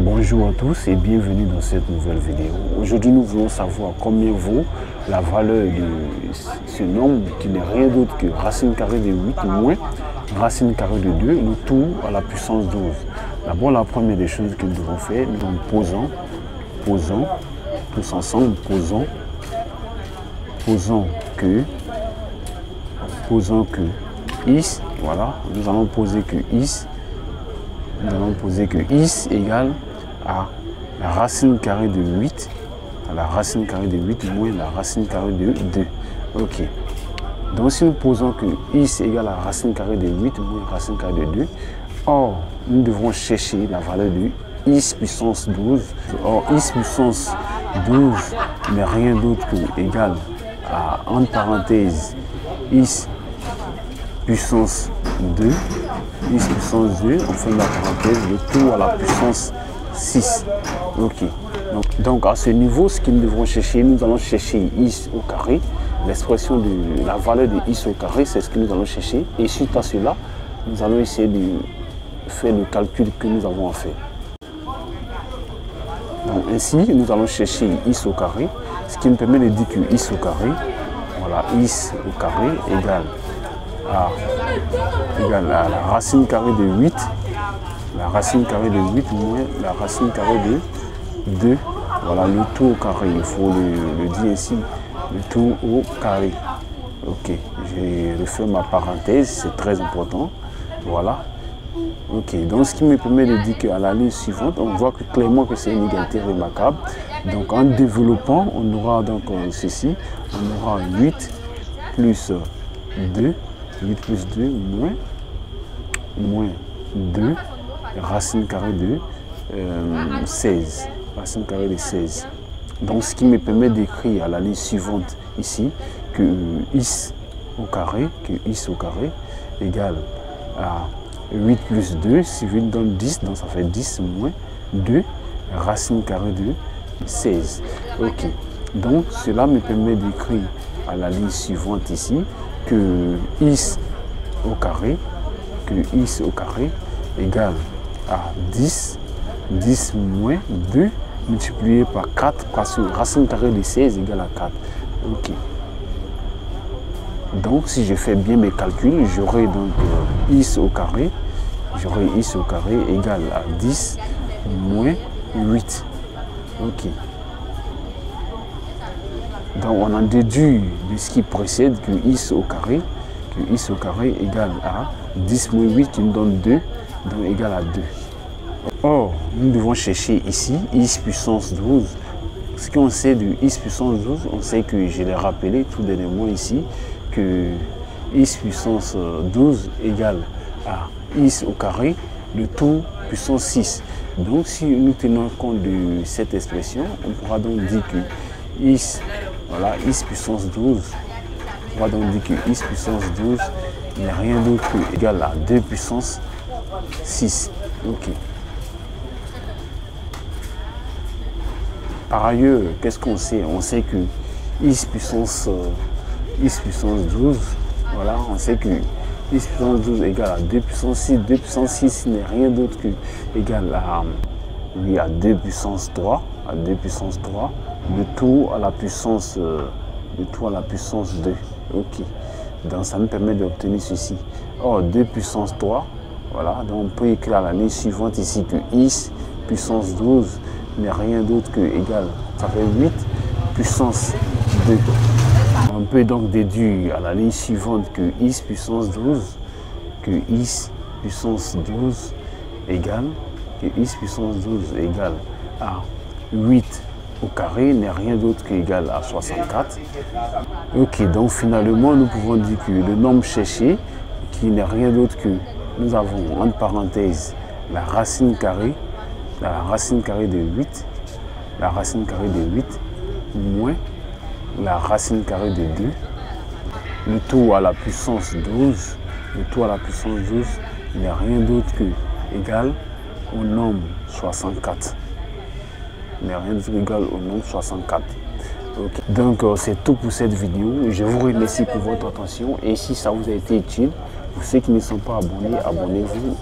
Bonjour à tous et bienvenue dans cette nouvelle vidéo. Aujourd'hui, nous voulons savoir combien vaut la valeur de ce nombre qui n'est rien d'autre que racine carrée de 8 moins racine carrée de 2, le tout à la puissance 12. D'abord, la première des choses que nous devons faire, nous posons, tous ensemble, posons que is, voilà, nous allons poser que is. Nous allons poser que is égale à la racine carrée de 8, à la racine carrée de 8 moins la racine carrée de 2. Ok. Donc si nous posons que is égale à la racine carrée de 8 moins la racine carrée de 2, or nous devrons chercher la valeur de is puissance 12. Or is puissance 12 n'est rien d'autre que égal à, entre parenthèses, is puissance 2, is puissance 2, on fait la parenthèse, le tout à la puissance 6. Ok. Donc à ce niveau, ce que nous devrons chercher, nous allons chercher is au carré. L'expression de la valeur de is au carré, c'est ce que nous allons chercher. Et suite à cela, nous allons essayer de faire le calcul que nous avons à faire. Donc ainsi, nous allons chercher is au carré, ce qui nous permet de dire que is au carré, voilà, is au carré égale à la racine carrée de 8, la racine carrée de 8 moins la racine carrée de 2, voilà, le tout au carré, il faut le dire ici, le tout au carré. Ok, je refais ma parenthèse, c'est très important, voilà. Ok, donc ce qui me permet de dire qu'à la ligne suivante, on voit que clairement que c'est une égalité remarquable. Donc en développant, on aura donc ceci, on aura 8 plus 2, 8 plus 2 moins 2, racine carrée de 16. Racine carrée de 16. Donc ce qui me permet d'écrire à la ligne suivante ici que is au carré égale à 8 plus 2, si 8 donne 10, donc ça fait 10 moins 2, racine carrée de 16. Ok. Donc cela me permet d'écrire à la ligne suivante ici que is au carré égale à 10 moins 2 multiplié par 4 parce que racine carrée de 16 égale à 4. Ok. Donc si je fais bien mes calculs, j'aurai donc is au carré égale à 10 moins 8. Ok. Donc on en déduit de ce qui précède que is au carré égale à 10 moins 8 qui nous donne 2, donc égale à 2. Or, nous devons chercher ici is puissance 12. Ce qu'on sait de is puissance 12, on sait que je l'ai rappelé tout dernièrement ici, que is puissance 12 égale à is au carré, le tout puissance 6. Donc si nous tenons compte de cette expression, on pourra donc dire que is, voilà, is puissance 12, on va donc dire que is puissance 12 n'est rien d'autre que égal à 2 puissance 6. Ok. Par ailleurs, qu'est-ce qu'on sait? On sait que is puissance 12, voilà, on sait que is puissance 12 égale à 2 puissance 6. 2 puissance 6 n'est rien d'autre que égal à, oui, à 2 puissance 3, le tout à la puissance 2. Ok. Donc ça me permet d'obtenir ceci. Or 2 puissance 3, voilà, donc on peut écrire à la ligne suivante ici que is puissance 12 n'est rien d'autre que égal, ça fait 8 puissance 2. On peut donc déduire à la ligne suivante que is puissance 12 égale à 8 au carré n'est rien d'autre qu'égal à 64. Ok, donc finalement nous pouvons dire que le nombre cherché, qui n'est rien d'autre que, nous avons entre parenthèses la racine carrée de 8, moins la racine carrée de 2, le tout à la puissance 12, n'est rien d'autre que égal au nombre 64. Okay. Donc c'est tout pour cette vidéo. Je vous remercie pour votre attention et si ça vous a été utile, pour ceux qui ne sont pas abonnés, abonnez-vous.